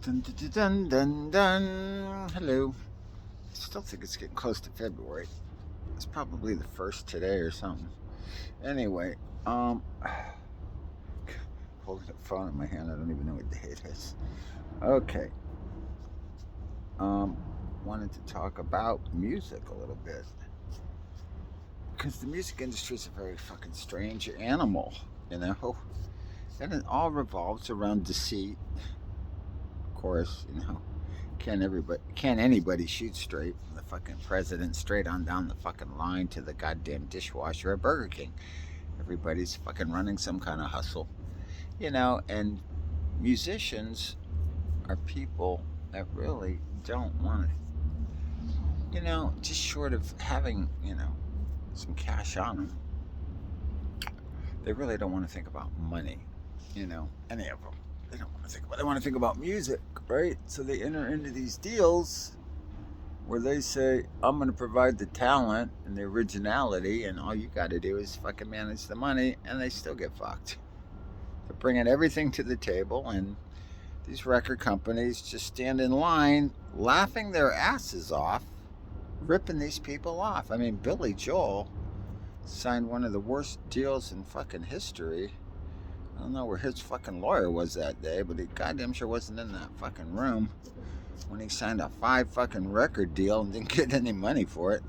Dun, dun, dun, dun, dun, dun. Hello. Still think it's getting close to February. It's probably the first today or something. Anyway, um, holding the phone in my hand, I don't even know what day it is. Okay. Um, Wanted to talk about music a little bit because the music industry is a very fucking strange animal, you know, and it all revolves around deceit. Of course, can't anybody shoot straight from the fucking president straight on down the fucking line to the goddamn dishwasher at Burger King. Everybody's fucking running some kind of hustle, and musicians are people that really don't want to, just short of having, some cash on them, they really don't want to think about money, any of them. They want to think about music, right? So they enter into these deals where they say, I'm going to provide the talent and the originality, and all you got to do is fucking manage the money, and they still get fucked. They're bringing everything to the table, and these record companies just stand in line laughing their asses off, ripping these people off. I mean, Billy Joel signed one of the worst deals in fucking history. I don't know where his fucking lawyer was that day, but he goddamn sure wasn't in that fucking room when he signed a 5 fucking record deal and didn't get any money for it.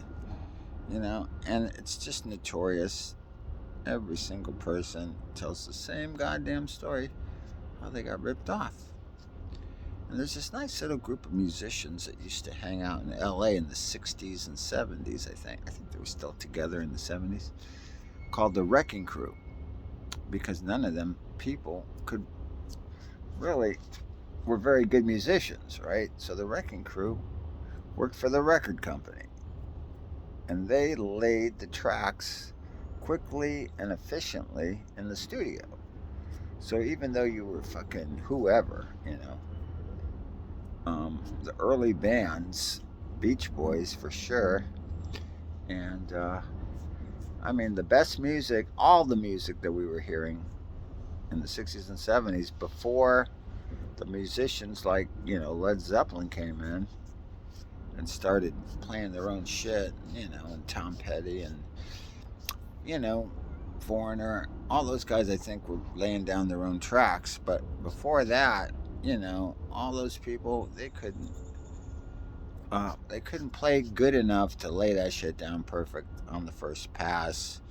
And it's just notorious. Every single person tells the same goddamn story how they got ripped off. And there's this nice little group of musicians that used to hang out in LA in the 60s and 70s, I think. I think they were still together in the 70s, called the Wrecking Crew, because none of them people were very good musicians, right? So the Wrecking Crew worked for the record company, and they laid the tracks quickly and efficiently in the studio. So even though you were fucking whoever, the early bands, Beach Boys for sure, and I mean the best music, all the music that we were hearing in the 60s and 70s before the musicians like, Led Zeppelin came in and started playing their own shit, and Tom Petty and, Foreigner, all those guys I think were laying down their own tracks. But before that, all those people, they couldn't play good enough to lay that shit down perfect on the first pass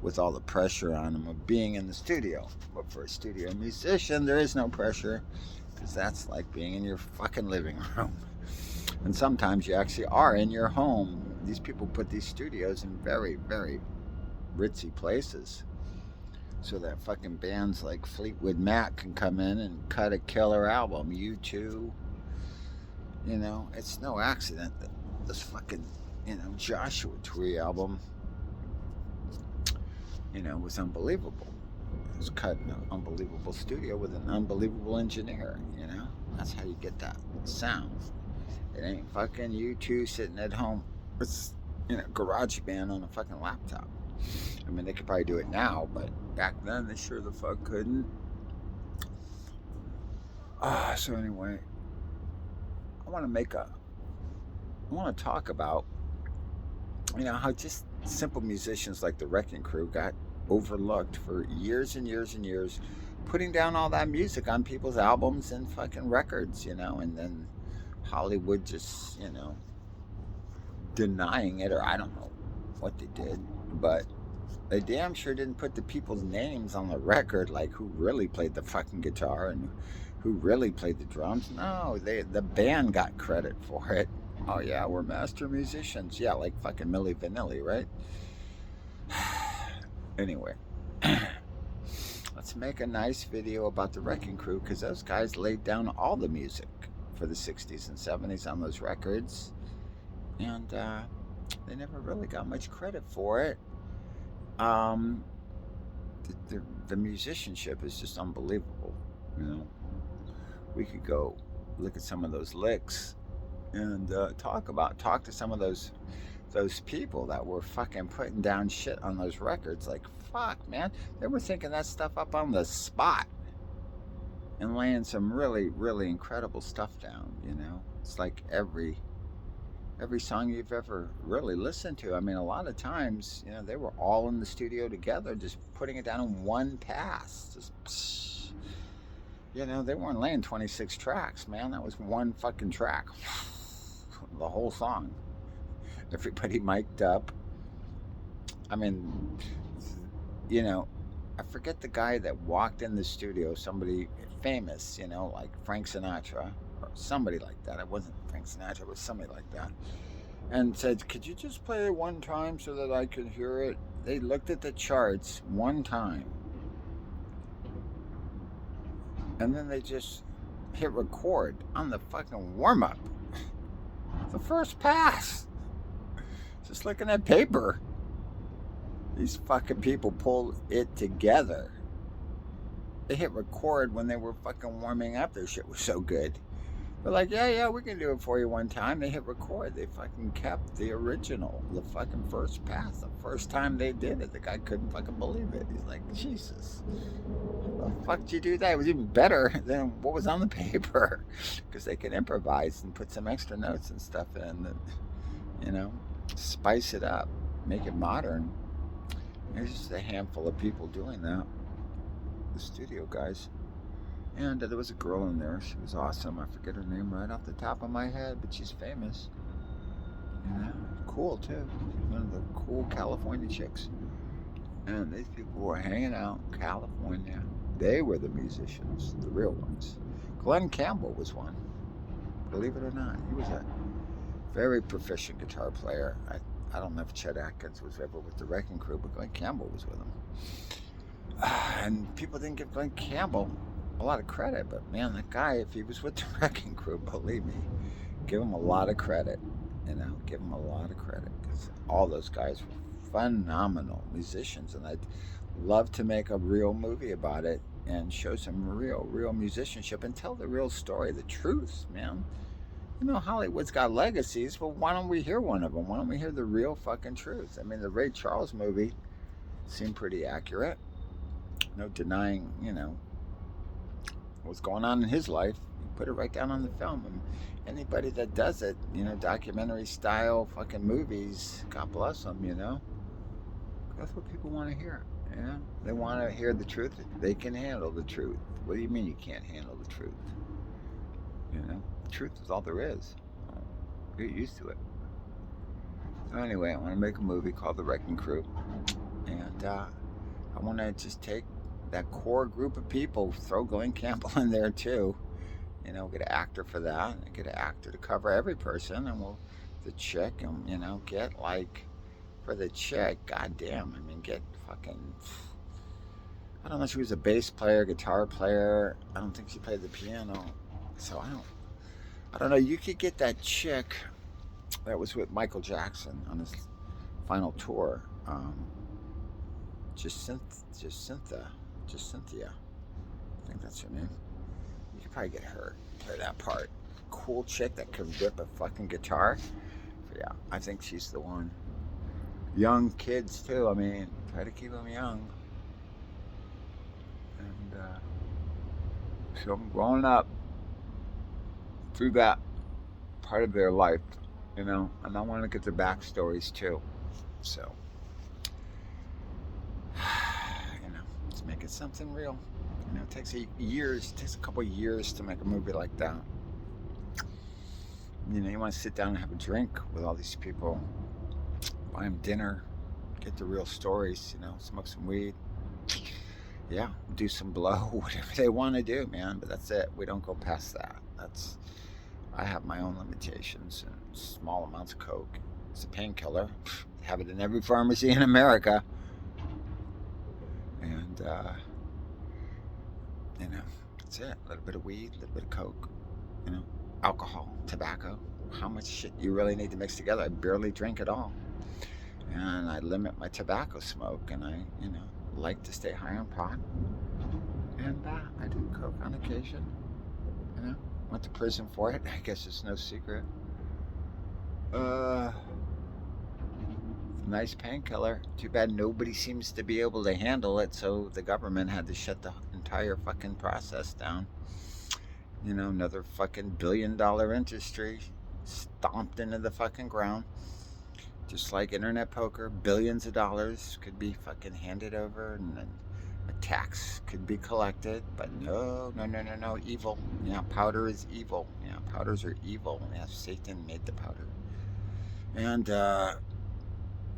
with all the pressure on them of being in the studio. But for a studio musician, there is no pressure, because that's like being in your fucking living room. And sometimes you actually are in your home. These people put these studios in very, very ritzy places so that fucking bands like Fleetwood Mac can come in and cut a killer album. U2, it's no accident that this fucking, Joshua Tree album, was unbelievable. It was cut in an unbelievable studio with an unbelievable engineer, That's how you get that sound. It ain't fucking U2 sitting at home with, GarageBand on a fucking laptop. I mean, they could probably do it now, but back then they sure the fuck couldn't. So anyway, I want to talk about, how just simple musicians like the Wrecking Crew got overlooked for years and years and years, putting down all that music on people's albums and fucking records, and then Hollywood just, denying it, or I don't know what they did, but they damn sure didn't put the people's names on the record, like who really played the fucking guitar and who really played the drums. No, the band got credit for it. Oh yeah, we're master musicians. Yeah, like fucking Milli Vanilli, right? Anyway, let's make a nice video about the Wrecking Crew, because those guys laid down all the music for the 60s and 70s on those records, and they never really got much credit for it. The musicianship is just unbelievable. We could go look at some of those licks and talk to some of those people that were fucking putting down shit on those records. Like, fuck, man, they were thinking that stuff up on the spot. and laying some really, really incredible stuff down. It's like every song you've ever really listened to. I mean, a lot of times, they were all in the studio together, just putting it down in one pass. Just, they weren't laying 26 tracks, man. That was one fucking track. The whole song. Everybody mic'd up. I mean, I forget the guy that walked in the studio, somebody famous, like Frank Sinatra or somebody like that. It wasn't Frank Sinatra, it was somebody like that. And said, "Could you just play it one time so that I could hear it?" They looked at the charts one time. And then they just hit record on the fucking warm up. The first pass. Just looking at paper. These fucking people pulled it together. They hit record when they were fucking warming up. Their shit was so good. They're like, yeah, we can do it for you one time. They hit record. They fucking kept the original, the fucking first pass. The first time they did it, the guy couldn't fucking believe it. He's like, Jesus, how the fuck did you do that? It was even better than what was on the paper. Because they could improvise and put some extra notes and stuff in that, spice it up, make it modern. There's just a handful of people doing that. The studio guys. And there was a girl in there. She was awesome. I forget her name right off the top of my head, but she's famous. Cool too. She's one of the cool California chicks. And these people were hanging out in California. They were the musicians, the real ones. Glenn Campbell was one. Believe it or not, he was a very proficient guitar player. I don't know if Chet Atkins was ever with the Wrecking Crew, but Glenn Campbell was with him. And people didn't give Glenn Campbell a lot of credit, but man, that guy, if he was with the Wrecking Crew, believe me, give him a lot of credit. Give him a lot of credit, because all those guys were phenomenal musicians, and I'd love to make a real movie about it and show some real musicianship and tell the real story, the truth, man. Hollywood's got legacies, but why don't we hear one of them? Why don't we hear the real fucking truth? I mean, the Ray Charles movie seemed pretty accurate. No denying, what's going on in his life. You put it right down on the film. And anybody that does it, documentary style fucking movies, God bless them, That's what people want to hear. They want to hear the truth. They can handle the truth. What do you mean you can't handle the truth? Truth is all there is. Get used to it. So anyway, I want to make a movie called The Wrecking Crew. And I want to just take that core group of people, throw Glenn Campbell in there too. Get an actor for that. And get an actor to cover every person. And the chick, and, get like, for the chick, goddamn, get fucking, I don't know if she was a bass player, guitar player. I don't think she played the piano. So I don't know. You could get that chick that was with Michael Jackson on his final tour. Cynthia. I think that's her name. You could probably get her, play that part. Cool chick that could rip a fucking guitar. But yeah, I think she's the one. Young kids too. Try to keep them young. And so I'm growing up through that part of their life, and I want to get their backstories too. So, let's make it something real. It takes a couple of years to make a movie like that. You want to sit down and have a drink with all these people, buy them dinner, get the real stories, smoke some weed. Yeah, do some blow, whatever they want to do, man. But that's it. We don't go past that. I have my own limitations, and small amounts of coke. It's a painkiller. Have it in every pharmacy in America. And, that's it. A little bit of weed, a little bit of coke, alcohol, tobacco. How much shit you really need to mix together? I barely drink at all. And I limit my tobacco smoke, and I, like to stay high on pot. And I do coke on occasion, Went to prison for it. I guess it's no secret. Nice painkiller. Too bad nobody seems to be able to handle it, so the government had to shut the entire fucking process down. You know, another fucking billion-dollar industry stomped into the fucking ground. Just like internet poker, billions of dollars could be fucking handed over, and then a tax could be collected. But no, no, no, no, no, evil. Yeah, powder is evil. Yeah, powders are evil. Yeah, Satan made the powder. And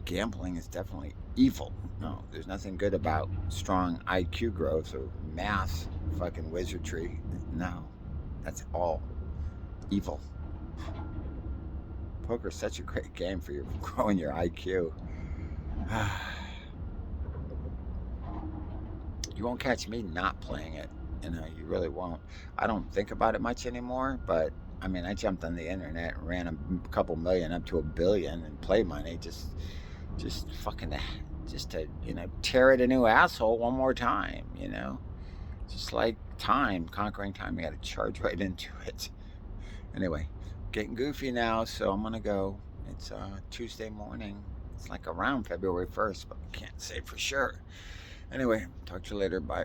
gambling is definitely evil. No, there's nothing good about strong IQ growth or math fucking wizardry. No, that's all evil. Poker's such a great game for you growing your IQ. You won't catch me not playing it. You know, you really won't. I don't think about it much anymore, but I mean, I jumped on the internet and ran a couple million up to $1 billion in play money, just fucking, just to, you know, tear it a new asshole one more time, you know? Just like time, conquering time, you gotta charge right into it. Anyway, getting goofy now, so I'm gonna go. It's Tuesday morning. It's like around February 1st, but I can't say for sure. Anyway, talk to you later. Bye.